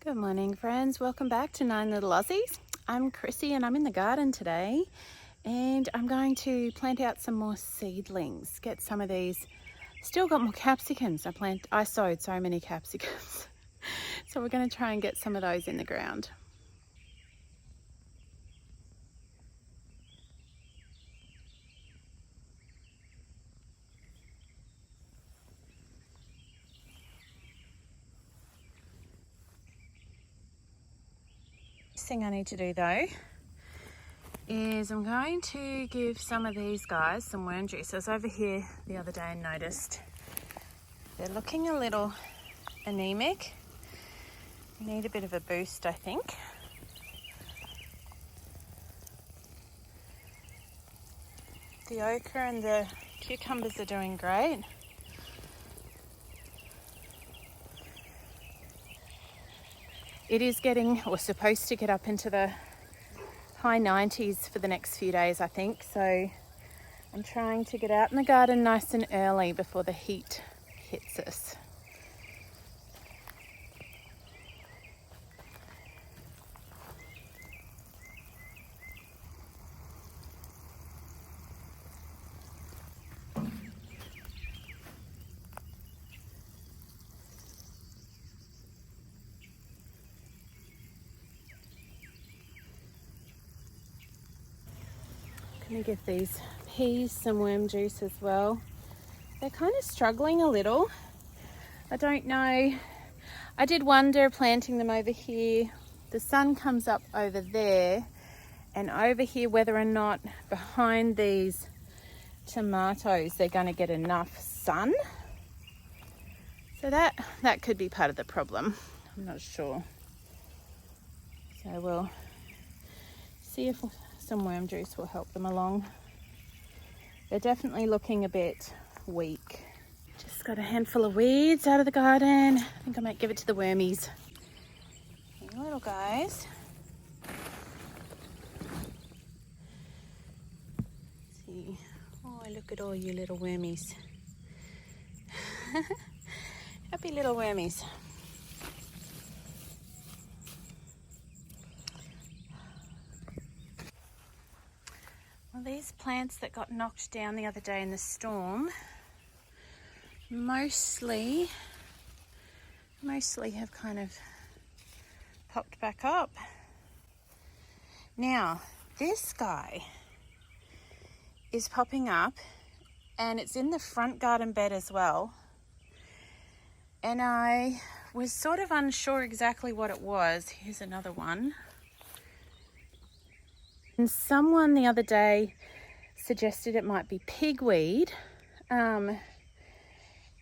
Good morning, friends. Welcome back to Nine Little Aussies. I'm Chrissy and I'm in the garden today, and I'm going to plant out some more seedlings. Get some of these. Still got more capsicums. I sowed so many capsicums. So we're going to try and get some of those in the ground. First thing I need to do though is I'm going to give some of these guys some worm juice. I was over here the other day and noticed they're looking a little anemic. Need a bit of a boost, I think. The ochre and the cucumbers are doing great. It is getting, or supposed to get up into the high 90s for the next few days, I think. So I'm trying to get out in the garden nice and early before the heat hits us. I'm going to give these peas some worm juice as well. They're kind of struggling a little. I don't know. I did wonder planting them over here. The sun comes up over there and over here, whether or not behind these tomatoes they're going to get enough sun. So that could be part of the problem. I'm not sure. So we'll see if some worm juice will help them along. They're definitely looking a bit weak. Just got a handful of weeds out of the garden. I think I might give it to the wormies. Hey, little guys. Let's see. Oh, look at all you little wormies. Happy little wormies. Well, these plants that got knocked down the other day in the storm mostly have kind of popped back up. Now, this guy is popping up and it's in the front garden bed as well. And I was sort of unsure exactly what it was. Here's another one. And someone the other day suggested it might be pigweed. And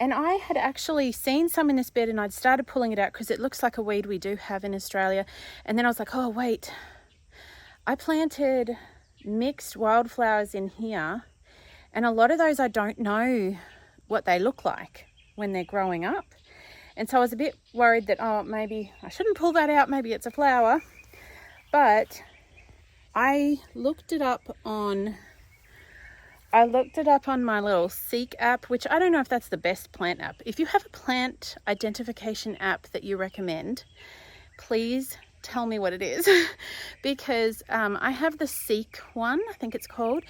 I had actually seen some in this bed and I'd started pulling it out because it looks like a weed we do have in Australia. And then I was like, oh wait, I planted mixed wildflowers in here. And a lot of those I don't know what they look like when they're growing up. And so I was a bit worried that, oh, maybe I shouldn't pull that out. Maybe it's a flower. But I looked it up on my little Seek app, which I don't know if that's the best plant app. If you have a plant identification app that you recommend, please tell me what it is. Because I have the Seek one, I think it's called,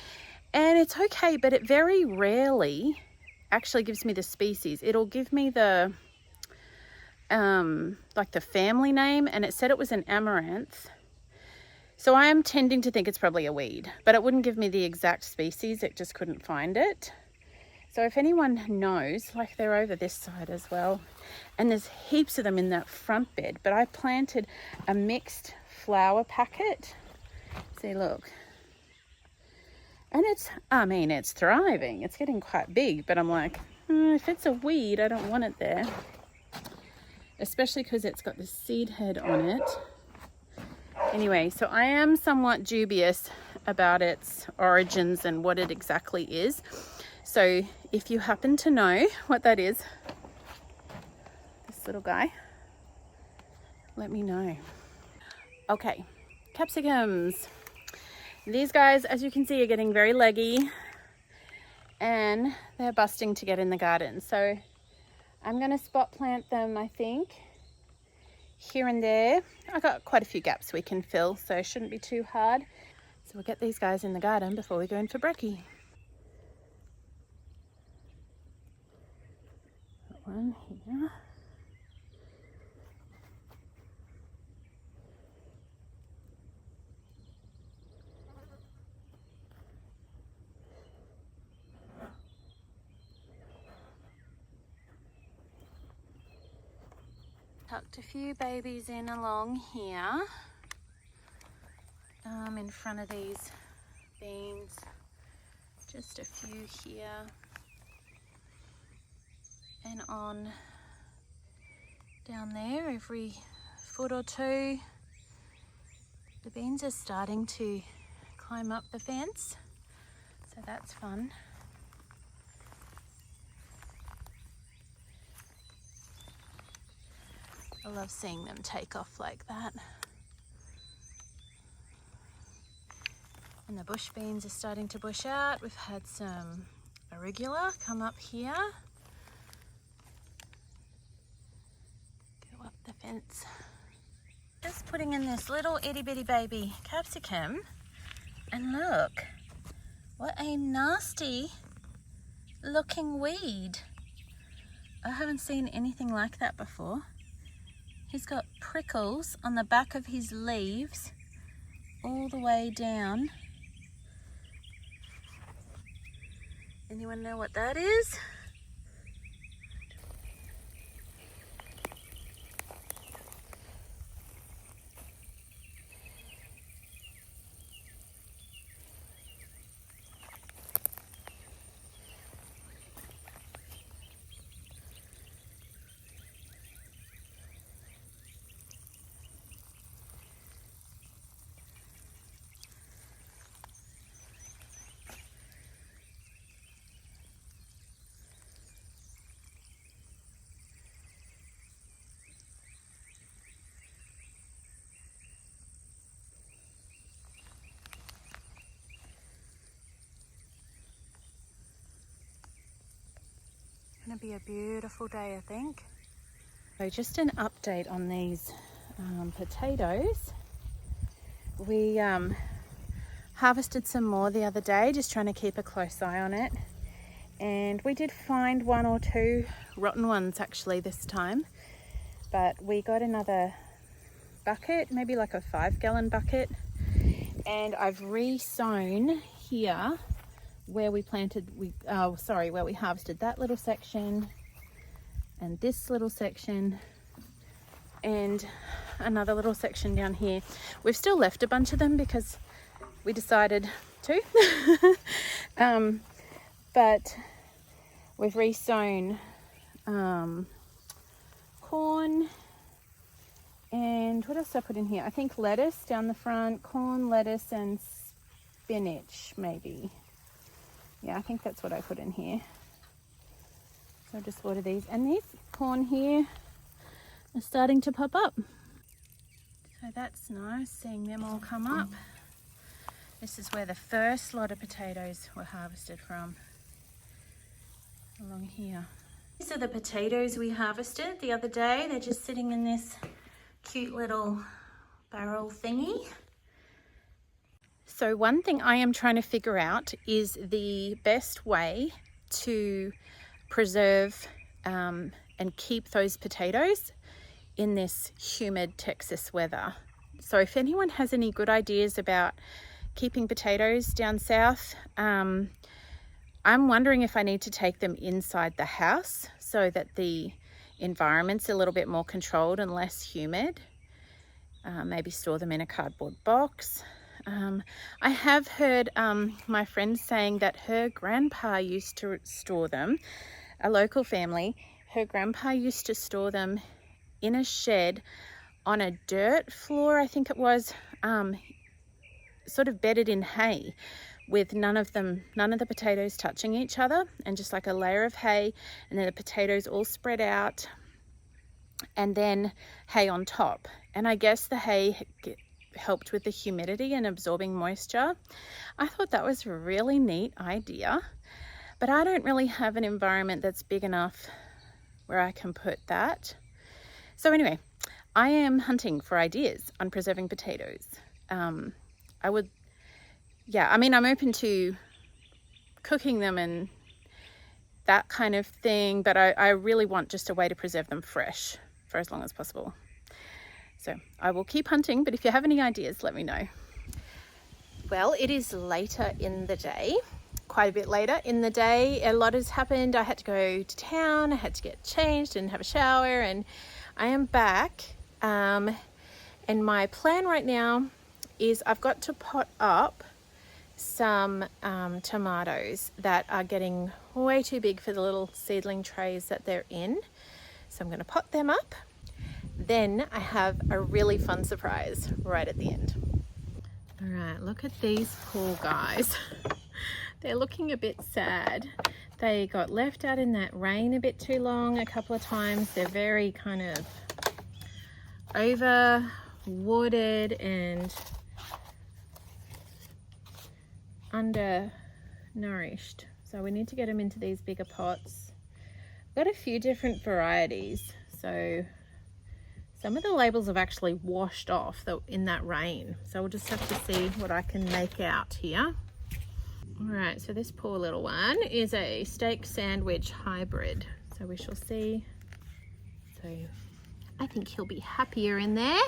and it's okay, but it very rarely actually gives me the species. It'll give me the like the family name, and it said it was an amaranth. So I am tending to think it's probably a weed, but it wouldn't give me the exact species. It just couldn't find it. So if anyone knows, like they're over this side as well, and there's heaps of them in that front bed, but I planted a mixed flower packet. See, look. And it's thriving. It's getting quite big, but I'm like, if it's a weed, I don't want it there. Especially because it's got the seed head on it. Anyway, so I am somewhat dubious about its origins and what it exactly is. So if you happen to know what that is, this little guy, let me know. Okay, capsicums. These guys, as you can see, are getting very leggy and they're busting to get in the garden. So I'm going to spot plant them, I think, here and there. I got quite a few gaps we can fill, so it shouldn't be too hard. So we'll get these guys in the garden before we go in for brekkie. Got one here. Tucked a few babies in along here, in front of these beans, just a few here, and on down there every foot or two. The beans are starting to climb up the fence, so that's fun. I love seeing them take off like that. And the bush beans are starting to bush out. We've had some arugula come up here. Go up the fence. Just putting in this little itty bitty baby capsicum, and look, what a nasty looking weed. I haven't seen anything like that before. He's got prickles on the back of his leaves all the way down. Anyone know what that is? Gonna be a beautiful day, I think. So just an update on these potatoes. We harvested some more the other day, just trying to keep a close eye on it. And we did find one or two rotten ones actually this time. But we got another bucket, maybe like a 5-gallon bucket. And I've re-sown here where we planted, where we harvested that little section and this little section and another little section down here. We've still left a bunch of them because we decided to. But we've re-sown corn, and what else did I put in here? I think lettuce down the front, corn, lettuce and spinach maybe. Yeah, I think that's what I put in here. So I'll just water these. And these corn here are starting to pop up. So that's nice, seeing them all come up. This is where the first lot of potatoes were harvested from, along here. These are the potatoes we harvested the other day. They're just sitting in this cute little barrel thingy. So one thing I am trying to figure out is the best way to preserve and keep those potatoes in this humid Texas weather. So if anyone has any good ideas about keeping potatoes down south, I'm wondering if I need to take them inside the house so that the environment's a little bit more controlled and less humid. Maybe store them in a cardboard box. I have heard my friend saying that her grandpa used to store them, a local family. Her grandpa used to store them in a shed on a dirt floor, I think it was, sort of bedded in hay, with none of the potatoes touching each other, and just like a layer of hay, and then the potatoes all spread out, and then hay on top. And I guess the hay helped with the humidity and absorbing moisture. I thought that was a really neat idea, but I don't really have an environment that's big enough where I can put that. So anyway, I am hunting for ideas on preserving potatoes. I'm open to cooking them and that kind of thing, but I really want just a way to preserve them fresh for as long as possible. So I will keep hunting, but if you have any ideas, let me know. Well, it is later in the day, quite a bit later in the day. A lot has happened. I had to go to town, I had to get changed and have a shower, and I am back. And my plan right now is I've got to pot up some tomatoes that are getting way too big for the little seedling trays that they're in. So I'm going to pot them up. Then I have a really fun surprise right at the end. All right, look at these poor guys. They're looking a bit sad. They got left out in that rain a bit too long a couple of times. They're very kind of over-watered and undernourished. So we need to get them into these bigger pots. I've got a few different varieties. So some of the labels have actually washed off in that rain. So we'll just have to see what I can make out here. All right, so this poor little one is a steak sandwich hybrid. So we shall see. So I think he'll be happier in there.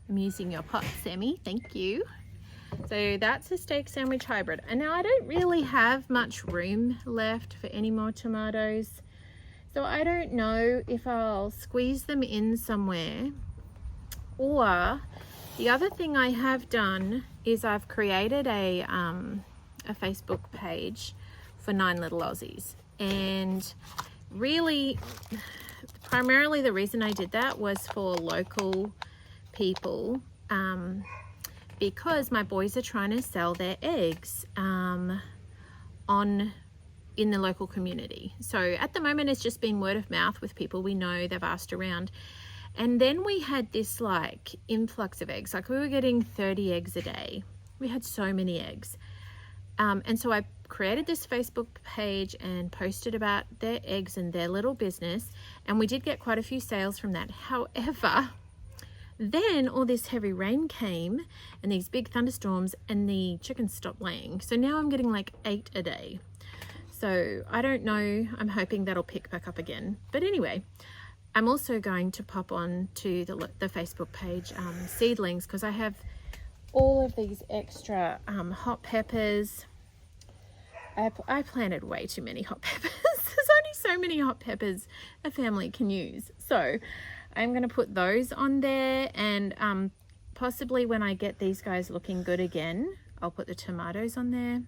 I'm using your pot, Sammy, thank you. So that's a steak sandwich hybrid. And now I don't really have much room left for any more tomatoes. So I don't know if I'll squeeze them in somewhere, or the other thing I have done is I've created a Facebook page for 9 Little Aussies. And really, primarily the reason I did that was for local people, because my boys are trying to sell their eggs in the local community. So at the moment it's just been word of mouth with people we know. They've asked around, and then we had this like influx of eggs. Like we were getting 30 eggs a day. We had so many eggs, and so I created this Facebook page and posted about their eggs and their little business, and we did get quite a few sales from that. However, then all this heavy rain came and these big thunderstorms, and the chickens stopped laying. So now I'm getting like 8 a day. So I don't know, I'm hoping that'll pick back up again. But anyway, I'm also going to pop on to the Facebook page seedlings, because I have all of these extra hot peppers. I planted way too many hot peppers. There's only so many hot peppers a family can use. So I'm going to put those on there, and possibly when I get these guys looking good again, I'll put the tomatoes on there,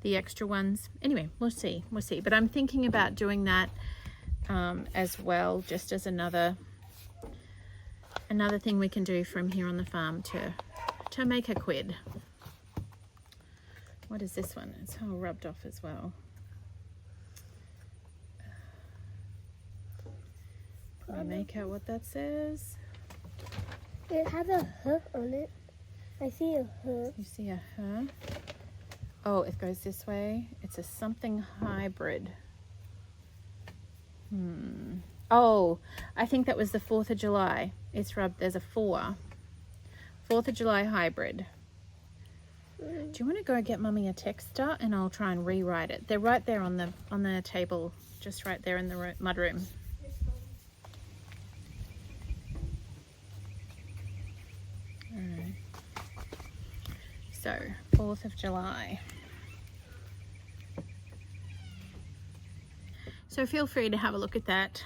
the extra ones. Anyway, we'll see. But I'm thinking about doing that as well, just as another thing we can do from here on the farm to make a quid. What is this one? It's all rubbed off as well. Can I make out what that says? It has a H on it. I see a H. You see a H? Oh, it goes this way. It's a something hybrid. Oh, I think that was the 4th of July. It's rubbed. There's a 4th of July hybrid. Do you want to go get Mummy a texter, and I'll try and rewrite it? They're right there on the table, just right there in the mud room. Alright. So 4th of July. So feel free to have a look at that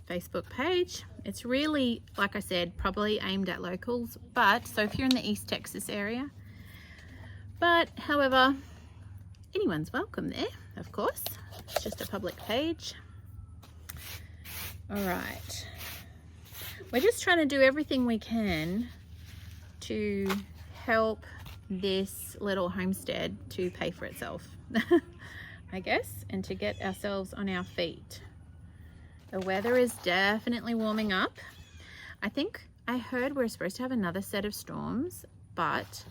Facebook page. It's really, like I said, probably aimed at locals, but so if you're in the East Texas area, but however, anyone's welcome there, of course. It's just a public page. All right, we're just trying to do everything we can to help this little homestead to pay for itself, I guess, and to get ourselves on our feet. The weather is definitely warming up. I think I heard we're supposed to have another set of storms, but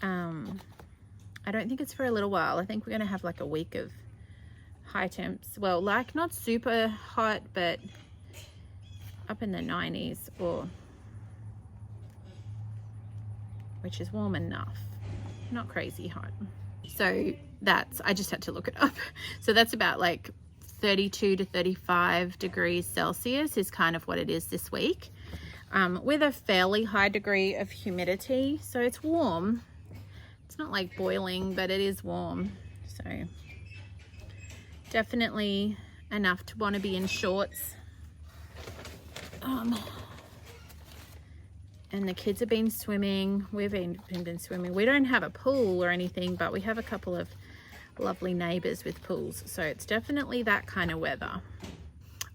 I don't think it's for a little while. I think we're going to have like a week of high temps. Well, like not super hot, but up in the 90s, or which is warm enough, not crazy hot. So that's, I just had to look it up. So that's about like 32 to 35 degrees Celsius is kind of what it is this week, with a fairly high degree of humidity. So it's warm. It's not like boiling, but it is warm. So definitely enough to want to be in shorts. And the kids have been swimming. We've been swimming. We don't have a pool or anything, but we have a couple of lovely neighbors with pools. So it's definitely that kind of weather.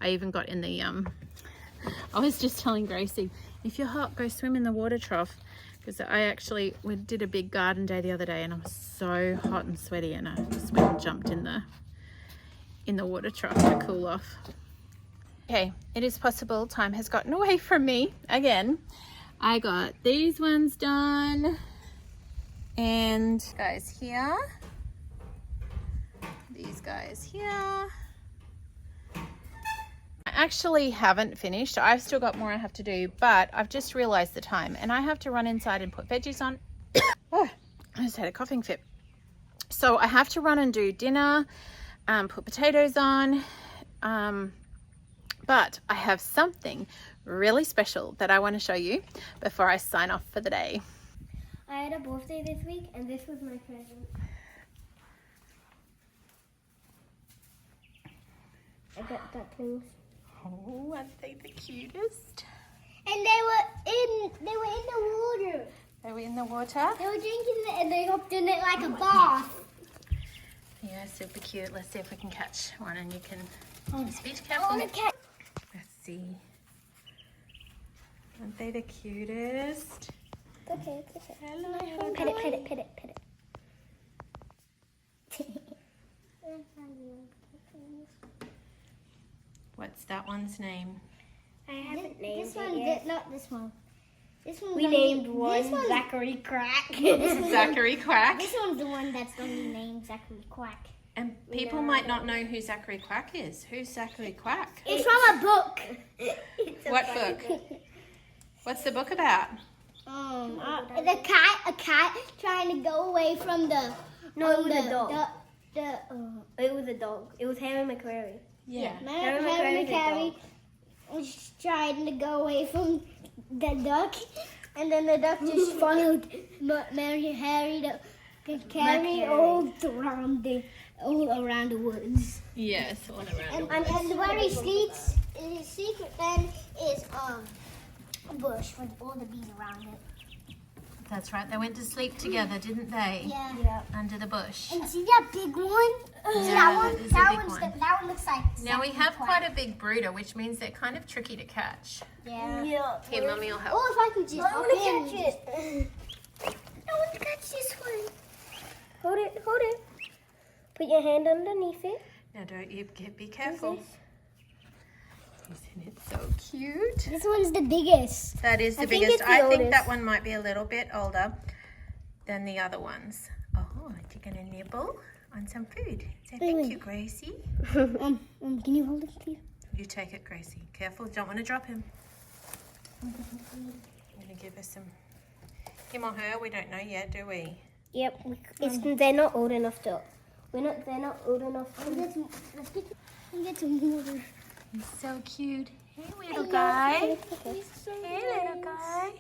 I even got in the, I was just telling Gracie, if you're hot, go swim in the water trough. Because we did a big garden day the other day and I was so hot and sweaty, and I just went and jumped in the water trough to cool off. Okay, it is possible time has gotten away from me again. I got these ones done, and guys here, these guys here. I actually haven't finished. I've still got more I have to do, but I've just realized the time and I have to run inside and put veggies on. Oh, I just had a coughing fit. So I have to run and do dinner, put potatoes on, but I have something really special that I want to show you before I sign off for the day. I had a birthday this week and this was my present. I got ducklings. Oh, aren't they the cutest? And they were in the water. Are we in the water? They were drinking it and they hopped in it like a bath. Yeah, super cute. Let's see if we can catch one, and you can just be I careful. want to catch. Let's see. Aren't they the cutest? Okay, it's okay. Hello. Pet it, pet it, pet it, pet it. What's that one's name? I haven't named this one yet. Not this one. This one. We named one Zachary Quack. Zachary Quack. This one's the one that's going to be named Zachary Quack. And people might not know who Zachary Quack is. Who's Zachary Quack? It's from a book. What book? What's the book about? A cat trying to go away from the. No, it was a dog. It was a dog. It was Harry McCrary. Yeah. Harry McCrary was trying to go away from the duck, and then the duck just followed Harry all around the woods. Yes, all around. And where he sleeps, his secret then is a bush with all the bees around it. That's right. They went to sleep together, didn't they? Yeah. Under the bush. And see that big one? See that one? That is a That big one's one. that one looks like. Now we have quite a big brooder, which means they're kind of tricky to catch. Yeah. Here, Mummy will help. Oh, if I can just. I want to catch it. I want to catch this one. Hold it. Put your hand underneath it. Now don't you be careful. Isn't it so cute? This one's the biggest. That is the think biggest. it's the I think oldest. that one might be a little bit older than the other ones. Oh, you're going to nibble on some food. Say thank you, Gracie. Can you hold it, please? You take it, Gracie. Careful, don't want to drop him. I'm going to give us some. Him or her, we don't know yet, do we? Yep. They're not old enough to. They're not old enough to. Let's get some water. He's so cute. Hey, little guy. Hey, little guy.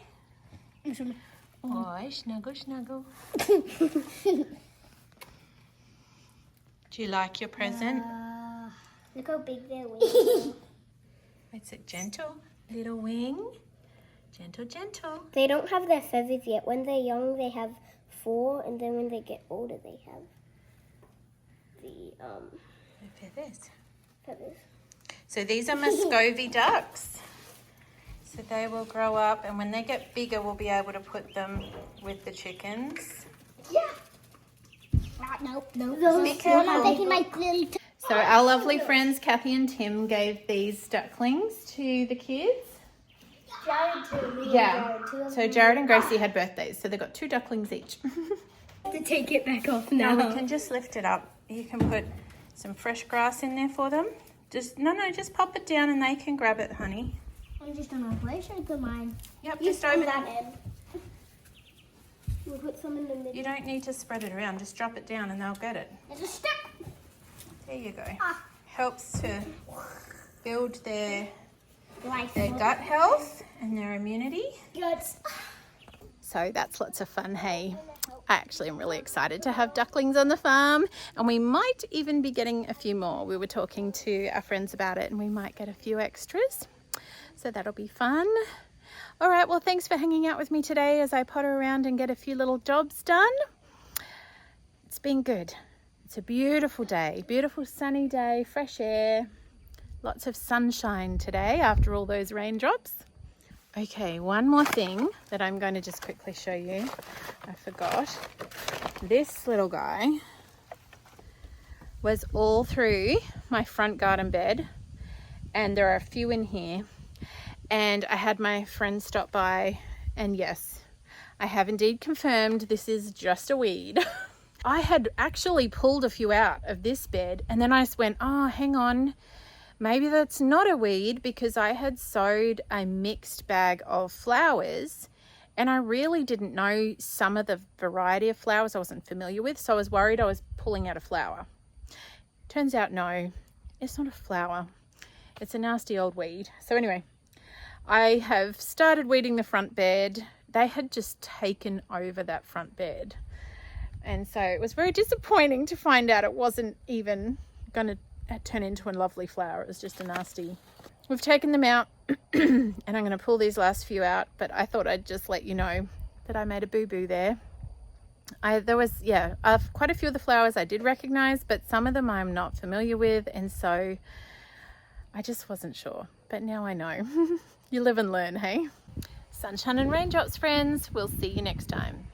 Oh, snuggle. Do you like your present? Look how big their wings are. It's a gentle little wing. Gentle. They don't have their feathers yet. When they're young, they have 4, and then when they get older, they have the feathers. So these are muscovy ducks. So they will grow up, and when they get bigger, we'll be able to put them with the chickens. Yeah. Nope. Be careful. I'm taking my little. So our lovely friends Kathy and Tim gave these ducklings to the kids. Jared too. Yeah. So Jared and Gracie had birthdays, so they got 2 ducklings each. To take it back off Now we can just lift it up. You can put some fresh grass in there for them. Just pop it down and they can grab it, honey. I'm just gonna place it to mine. Yep, You just over that there. end. We'll put some in the middle. You don't need to spread it around, just drop it down and they'll get it. There's a stick. There you go. Ah. Helps to build their Life. gut health and their immunity. Guts. So that's lots of fun, hey? I actually am really excited to have ducklings on the farm, and we might even be getting a few more. We were talking to our friends about it and we might get a few extras. So that'll be fun. All right, well, thanks for hanging out with me today as I potter around and get a few little jobs done. It's been good. It's a beautiful day, beautiful sunny day, fresh air, lots of sunshine today after all those raindrops. Okay, one more thing that I'm going to just quickly show you. I forgot. This little guy was all through my front garden bed, and there are a few in here. And I had my friend stop by, and yes, I have indeed confirmed this is just a weed. I had actually pulled a few out of this bed, and then I just went, oh, hang on. Maybe that's not a weed, because I had sowed a mixed bag of flowers and I really didn't know some of the variety of flowers I wasn't familiar with. So I was worried I was pulling out a flower. Turns out, no, it's not a flower. It's a nasty old weed. So anyway, I have started weeding the front bed. They had just taken over that front bed. And so it was very disappointing to find out it wasn't even going to turn into a lovely flower. It was just a nasty. We've taken them out and I'm going to pull these last few out, but I thought I'd just let you know that I made a boo-boo there. There was quite a few of the flowers I did recognize, but some of them I'm not familiar with, and so I just wasn't sure, but now I know. You live and learn, hey? Sunshine and raindrops, friends. We'll see you next time.